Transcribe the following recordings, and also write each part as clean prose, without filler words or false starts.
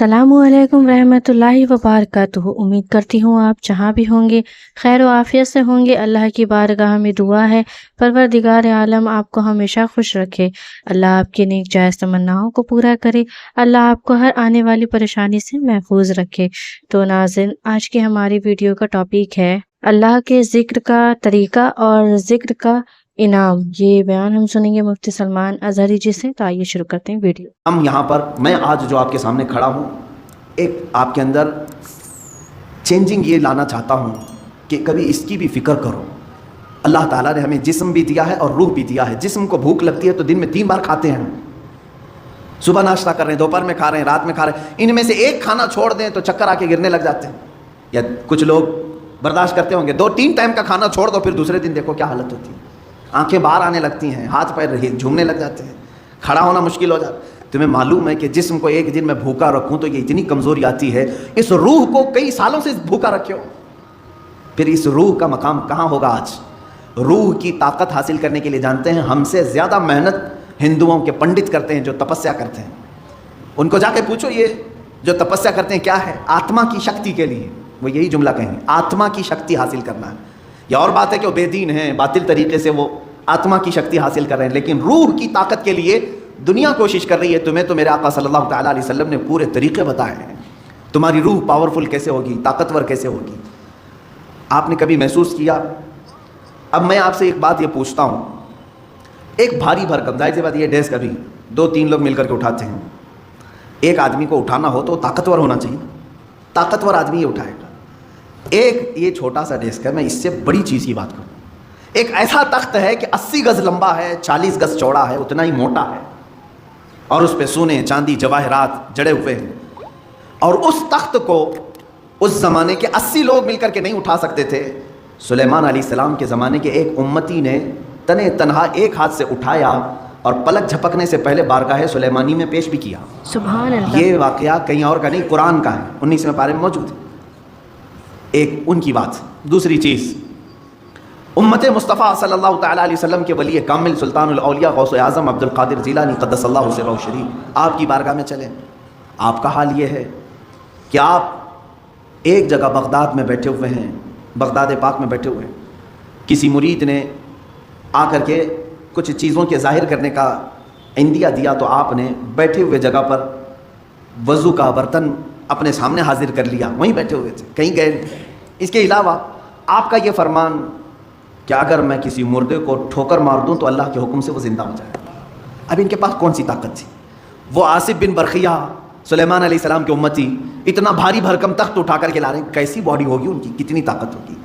अस्सलामुअलैकुम रहमतुल्लाहि व बारकातुहू। उम्मीद करती हूँ आप जहाँ भी होंगे खैर व आफियत से होंगे। अल्लाह की बारगाह में दुआ है परवरदिगार आलम आपको हमेशा खुश रखे, अल्लाह आपकी नेक जायज़ तमन्नाओं को पूरा करे, अल्लाह आपको हर आने वाली परेशानी से महफूज रखे। तो नाज़रीन, आज की हमारी वीडियो का टॉपिक है अल्लाह के ज़िक्र का तरीका और ज़िक्र का इनाम। ये बयान हम सुनेंगे मुफ्ती सलमान अजहरी जी से। तो आइए शुरू करते हैं वीडियो। हम यहाँ पर मैं आज जो आपके सामने खड़ा हूँ, एक आपके अंदर चेंजिंग ये लाना चाहता हूँ कि कभी इसकी भी फ़िक्र करो। अल्लाह ताला ने हमें जिस्म भी दिया है और रूह भी दिया है। जिस्म को भूख लगती है तो दिन में 3 बार खाते हैं, सुबह नाश्ता कर रहे हैं, दोपहर में खा रहे हैं, रात में खा रहे हैं। इनमें से एक खाना छोड़ दें तो चक्कर आके गिरने लग जाते हैं। या कुछ लोग बर्दाश्त करते होंगे, 2-3 टाइम का खाना छोड़ दो, फिर दूसरे दिन देखो क्या हालत होती है, आंखें बाहर आने लगती हैं, हाथ पैर झूमने लग जाते हैं, खड़ा होना मुश्किल हो जाता है। तुम्हें मालूम है कि जिस्म को एक दिन मैं भूखा रखूं तो ये इतनी कमज़ोरी आती है। इस रूह को कई सालों से भूखा रखे हो, फिर इस रूह का मकाम कहाँ होगा आज? रूह की ताकत हासिल करने के लिए जानते हैं हमसे ज़्यादा मेहनत हिंदुओं के पंडित करते हैं जो तपस्या करते हैं। उनको जाके पूछो ये जो तपस्या करते हैं क्या है? आत्मा की शक्ति के लिए। वो यही जुमला कहेंगे, आत्मा की शक्ति हासिल करना है। या और बात है कि वो बेदीन हैं, बातिल तरीके से वो आत्मा की शक्ति हासिल कर रहे हैं, लेकिन रूह की ताकत के लिए दुनिया कोशिश कर रही है। तुम्हें तो मेरे आका सल्लल्लाहु तआला अलैहि वसल्लम ने पूरे तरीके बताए हैं, तुम्हारी रूह पावरफुल कैसे होगी, ताकतवर कैसे होगी। आपने कभी महसूस किया? अब मैं आपसे एक बात ये पूछता हूँ, एक भारी भरकम, जाहिर सी बात ये डेस्क अभी 2-3 लोग मिलकर के उठाते हैं, एक आदमी को उठाना हो तो ताकतवर होना चाहिए, ताकतवर आदमी ये उठाएगा। एक ये छोटा सा डेस्क है, मैं इससे बड़ी चीज़ की बात करूँ, एक ऐसा तख्त है कि 80 गज लंबा है, 40 गज चौड़ा है, उतना ही मोटा है, और उस पे सोने चांदी जवाहरात जड़े हुए हैं। और उस तख्त को उस ज़माने के 80 लोग मिलकर के नहीं उठा सकते थे। सुलेमान अलैहिस्सलाम के ज़माने के एक उम्मती ने तने तनहा एक हाथ से उठाया और पलक झपकने से पहले बारगाह सुलेमानी में पेश भी किया। सुभान अल्लाह। ये वाक़या कहीं और का नहीं, कुरान का है, 19वें पारे में मौजूद है। एक उनकी बात। दूसरी चीज़, उम्मत मुस्तफ़ा सल्लल्लाहु तआला अलैहि वसल्लम के वली कामिल सुल्तानुल औलिया गौसे आज़म अब्दुल कादिर जिलानी क़द्दसल्लाहु सिर्रहु शरीफ आपकी बारगाह में चलें। आपका हाल ये है कि आप एक जगह बगदाद में बैठे हुए हैं, बगदाद पाक में बैठे हुए हैं, किसी मुरीद ने आकर के कुछ चीज़ों के ज़ाहिर करने का इंदिया दिया, तो आपने बैठे हुए जगह पर वज़ू का बर्तन अपने सामने हाजिर कर लिया, वहीं बैठे हुए थे, कहीं गए। इसके अलावा आपका ये फरमान कि अगर मैं किसी मुर्दे को ठोकर मार दूं तो अल्लाह के हुक्म से वो ज़िंदा हो जाए। अब इनके पास कौन सी ताकत थी? वो आसिफ बिन बरखिया सुलेमान अलैहिस्सलाम के उम्मती इतना भारी भरकम तख्त उठा कर के ला रहे हैं, कैसी बॉडी होगी उनकी, कितनी ताकत होगी।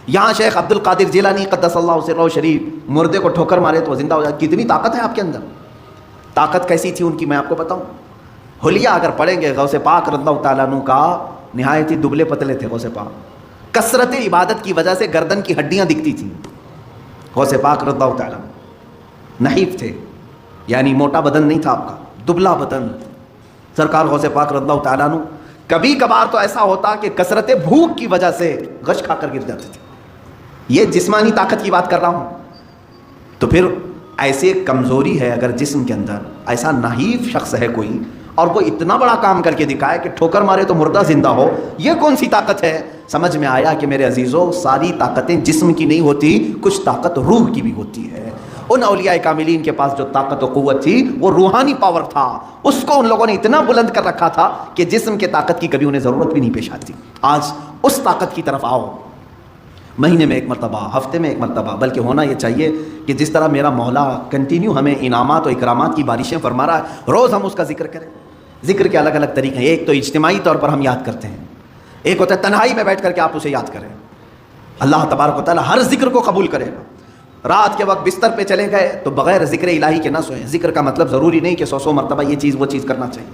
यहाँ शेख अब्दुल कादिर जिलानी क़द्दसल्लाहु सिर्रहु शरीफ मुर्दे को ठोकर मारे तो ज़िंदा हो जाए, कितनी ताकत है आपके अंदर। ताकत कैसी थी उनकी मैं आपको बताऊँ। हुलिया अगर पढ़ेंगे गौसे पाक रज़ियल्लाहु तआला अन्हु का, नहायत ही दुबले पतले थे गौसे पाक, कसरत इबादत की वजह से गर्दन की हड्डियाँ दिखती थीं। गौसे पाक रज़ियल्लाहु तआला नहीफ थे, यानी मोटा बदन नहीं था आपका, दुबला बदन। सरकार गौसे पाक रज़ियल्लाहु तआला अन्हु कभी कभार तो ऐसा होता कि कसरत भूख की वजह से गश खाकर गिर जाते थे। ये जिस्मानी ताकत की बात कर रहा हूँ। तो फिर ऐसे कमज़ोरी है अगर जिस्म के अंदर, ऐसा नहीफ शख्स है कोई और वो इतना बड़ा काम करके दिखाए कि ठोकर मारे तो मुर्दा ज़िंदा हो, ये कौन सी ताकत है? समझ में आया कि मेरे अजीज़ों, सारी ताकतें जिस्म की नहीं होती, कुछ ताकत रूह की भी होती है। उन औलिया कामिलीन के पास जो ताकत और क़ुव्वत थी वो रूहानी पावर था, उसको उन लोगों ने इतना बुलंद कर रखा था कि जिस्म के ताकत की कभी उन्हें ज़रूरत भी नहीं पेश आती। आज उस ताकत की तरफ आओ, महीने में एक मरतबा, हफ्ते में एक मरतबा, बल्कि होना ये चाहिए कि जिस तरह मेरा मौला कंटिन्यू हमें इनामात और इकरामात की बारिशें फरमा रहा है, रोज़ हम उसका जिक्र करें। जिक्र के अलग अलग तरीके हैं। एक तो इज्तिमाई तौर पर हम याद करते हैं, एक होता है तन्हाई में बैठ करके आप उसे याद करें। अल्लाह तबारक व तआला हर जिक्र को कबूल करेगा। रात के वक्त बिस्तर पे चले गए तो बग़ैर ज़िक्र इलाही के ना सोएं। ज़िक्र का मतलब ज़रूरी नहीं कि 100 मरतबा ये चीज़ वो चीज़ करना चाहिए।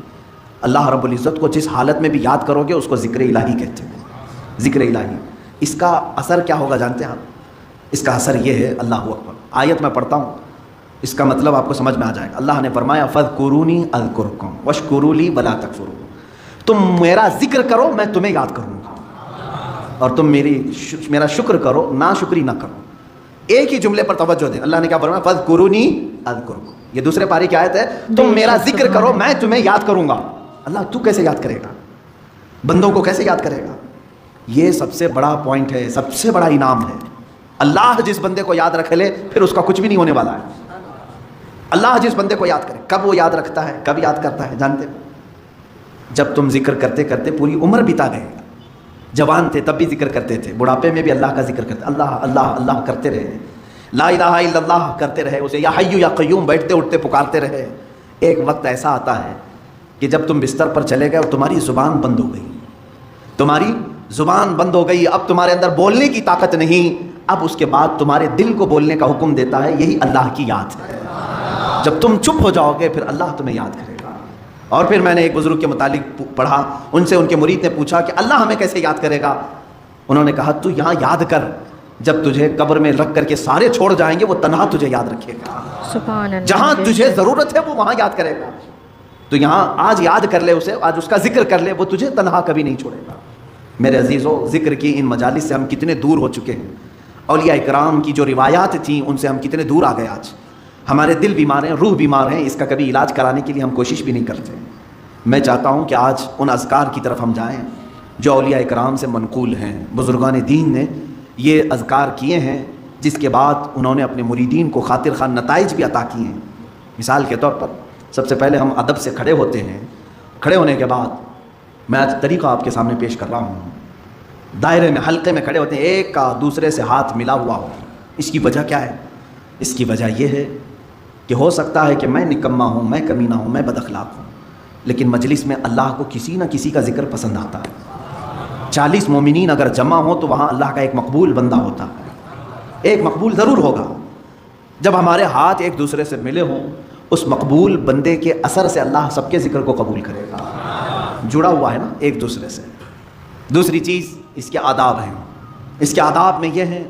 अल्लाह रब्बुल इज़्ज़त को जिस हालत में भी याद करोगे उसको ज़िक्र इलाही कहते हैं। ज़िक्र इलाही, इसका असर क्या होगा जानते हैं आप? इसका असर ये है, अल्लाह अकबर, आयत में पढ़ता हूँ, इसका मतलब आपको समझ में आ जाएगा। अल्लाह ने फरमाया फ़ज़कुरूनी अज़कुरकुम वश्कुरूली वला तकफुरून, तुम मेरा जिक्र करो मैं तुम्हें याद करूँगा और तुम मेरा शुक्र करो, ना शुक्री ना करो। एक ही जुमले पर तवज्जो दें। अल्लाह ने क्या फरमाया? फ़ज़कुरूनी अज़कुरकुम। ये दूसरे पारे की आयत है, तुम मेरा जिक्र करो मैं तुम्हें याद करूँगा। اللہ تو کیسے یاد کرے گا, بندوں کو کیسے یاد کرے گا؟ یہ سب سے بڑا پوائنٹ ہے, سب سے بڑا انعام ہے. اللہ جس بندے کو یاد رکھ لے پھر اس کا کچھ بھی نہیں ہونے والا ہے. اللہ جس بندے کو یاد کرے, کب وہ یاد رکھتا ہے, کب یاد کرتا ہے جانتے ہو؟ جب تم ذکر کرتے کرتے پوری عمر بتا گئے, جوان تھے تب بھی ذکر کرتے تھے, بڑھاپے میں بھی اللہ کا ذکر کرتے, اللہ اللہ اللہ کرتے رہے, لا الہ الا اللہ کرتے رہے, اسے یا حی یا قیوم بیٹھتے اٹھتے پکارتے رہے. ایک وقت ایسا آتا ہے کہ جب تم بستر پر چلے گئے اور تمہاری زبان بند ہو گئی, تمہاری زبان بند ہو گئی, اب تمہارے اندر بولنے کی طاقت نہیں, اب اس کے بعد تمہارے دل کو بولنے کا حکم دیتا ہے, یہی اللہ کی یاد ہے. جب تم چپ ہو جاؤ گے پھر اللہ تمہیں یاد کرے گا. اور پھر میں نے ایک بزرگ کے متعلق پڑھا, ان سے ان کے مرید نے پوچھا کہ اللہ ہمیں کیسے یاد کرے گا؟ انہوں نے کہا تو یہاں یاد کر, جب تجھے قبر میں رکھ کر کے سارے چھوڑ جائیں گے وہ تنہا تجھے یاد رکھے گا. سبحان اللہ. جہاں تجھے ضرورت ہے وہ وہاں یاد کرے گا. تو یہاں آج یاد کر لے اسے, آج اس کا ذکر کر لے, وہ تجھے تنہا کبھی نہیں چھوڑے گا. میرے عزیزو, ذکر کی ان مجالس سے ہم کتنے دور ہو چکے ہیں. اولیاء اکرام کی جو روایات تھیں ان سے ہم کتنے دور آ گئے. آج ہمارے دل بیمار ہیں, روح بیمار ہیں, اس کا کبھی علاج کرانے کے لیے ہم کوشش بھی نہیں کرتے. میں چاہتا ہوں کہ آج ان اذکار کی طرف ہم جائیں جو اولیاء اکرام سے منقول ہیں. بزرگان دین نے یہ اذکار کیے ہیں جس کے بعد انہوں نے اپنے مریدین کو خاطر خواہ نتائج بھی عطا کیے ہیں. مثال کے طور پر سب سے پہلے ہم ادب سے کھڑے ہوتے ہیں, کھڑے ہونے کے بعد میں آج طریقہ آپ کے سامنے پیش کر رہا ہوں. دائرے میں, حلقے میں کھڑے ہوتے ہیں, ایک کا دوسرے سے ہاتھ ملا ہوا ہو. اس کی وجہ کیا ہے؟ اس کی وجہ یہ ہے کہ ہو سکتا ہے کہ میں نکما ہوں, میں کمینہ ہوں, میں بد اخلاق ہوں, لیکن مجلس میں اللہ کو کسی نہ کسی کا ذکر پسند آتا ہے. 40 مومنین اگر جمع ہوں تو وہاں اللہ کا ایک مقبول بندہ ہوتا ہے, ایک مقبول ضرور ہوگا. جب ہمارے ہاتھ ایک دوسرے سے ملے ہوں, اس مقبول بندے کے اثر سے اللہ سب کے ذکر کو قبول کرے گا. جڑا ہوا ہے نا ایک دوسرے سے. دوسری چیز اس کے آداب ہیں. اس کے آداب میں یہ ہے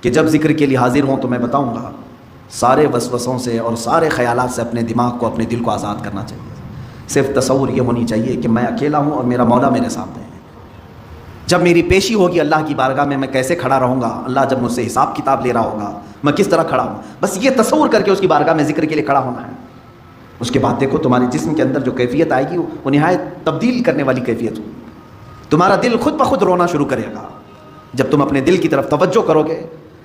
کہ جب ذکر کے لیے حاضر ہوں تو میں بتاؤں گا, سارے وسوسوں سے اور سارے خیالات سے اپنے دماغ کو, اپنے دل کو آزاد کرنا چاہیے. صرف تصور یہ ہونی چاہیے کہ میں اکیلا ہوں اور میرا مولا میرے سامنے ہے. جب میری پیشی ہوگی اللہ کی بارگاہ میں کیسے کھڑا رہوں گا, اللہ جب مجھ سے حساب کتاب لے رہا ہوگا میں کس طرح کھڑا ہوں, بس یہ تصور کر کے اس کی بارگاہ میں ذکر کے لیے کھڑا ہونا ہے. اس کے بعد دیکھو تمہارے جسم کے اندر جو کیفیت آئے گی وہ نہایت تبدیل کرنے والی کیفیت ہوگی. تمہارا دل خود بخود رونا شروع کرے گا جب تم اپنے دل کی طرف توجہ کرو گے.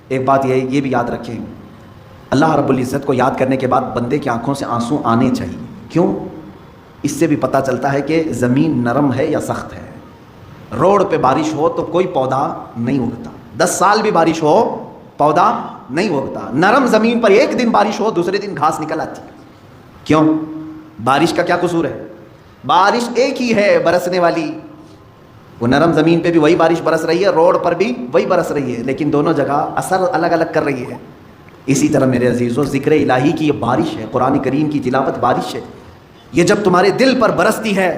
ایک بات یہ بھی یاد رکھیں, اللہ رب العزت کو یاد کرنے کے بعد بندے کی آنکھوں سے آنسو آنے چاہیے. کیوں؟ اس سے بھی پتہ چلتا ہے کہ زمین نرم ہے یا سخت ہے. روڈ پہ بارش ہو تو کوئی پودا نہیں اگتا, 10 سال بھی بارش ہو پودا نہیں اگتا. نرم زمین پر ایک دن بارش ہو دوسرے دن گھاس نکل آتی ہے. کیوں؟ بارش کا کیا قصور ہے؟ بارش ایک ہی ہے برسنے والی. وہ نرم زمین پہ بھی وہی بارش برس رہی ہے, روڈ پر بھی وہی برس رہی ہے, لیکن دونوں جگہ اثر الگ الگ کر رہی ہے. اسی طرح میرے عزیزو, ذکر الہی کی یہ بارش ہے, قرآن کریم کی تلاوت بارش ہے. یہ جب تمہارے دل پر برستی ہے,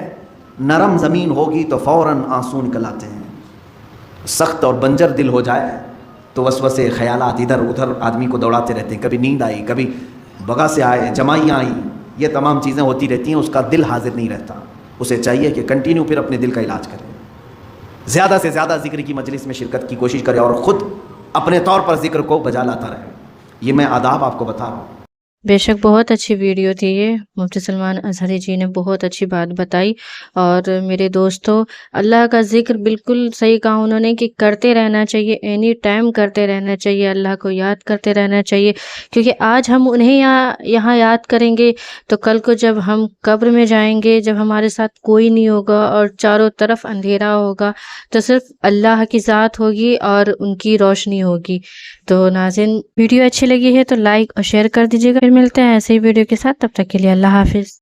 نرم زمین ہوگی تو فوراً آنسو نکل آتے ہیں. سخت اور بنجر دل ہو جائے تو وسوسے خیالات ادھر ادھر آدمی کو دوڑاتے رہتے ہیں. کبھی نیند آئی, کبھی بغا سے آئے, جمائیاں آئیں, یہ تمام چیزیں ہوتی رہتی ہیں. اس کا دل حاضر نہیں رہتا. اسے چاہیے کہ کنٹینیو پھر اپنے دل کا علاج کرے, زیادہ سے زیادہ ذکر کی مجلس میں شرکت کی کوشش کرے اور خود اپنے طور پر ذکر کو بجا لاتا رہے. یہ میں آداب آپ کو بتا رہا ہوں. بے شک بہت اچھی ویڈیو تھی یہ. مفتی سلمان اظہری جی نے بہت اچھی بات بتائی. اور میرے دوستو, اللہ کا ذکر بالکل صحیح کہا انہوں نے کہ کرتے رہنا چاہیے, اینی ٹائم کرتے رہنا چاہیے, اللہ کو یاد کرتے رہنا چاہیے. کیونکہ آج ہم انہیں یہاں یاد کریں گے تو کل کو جب ہم قبر میں جائیں گے, جب ہمارے ساتھ کوئی نہیں ہوگا اور چاروں طرف اندھیرا ہوگا, تو صرف اللہ کی ذات ہوگی اور ان کی روشنی ہوگی. تو ناظرین, ویڈیو اچھی لگی ہے تو لائک اور شیئر کر دیجیے گا. پھر ملتے ہیں ایسے ہی ویڈیو کے ساتھ, تب تک کے لیے اللہ حافظ.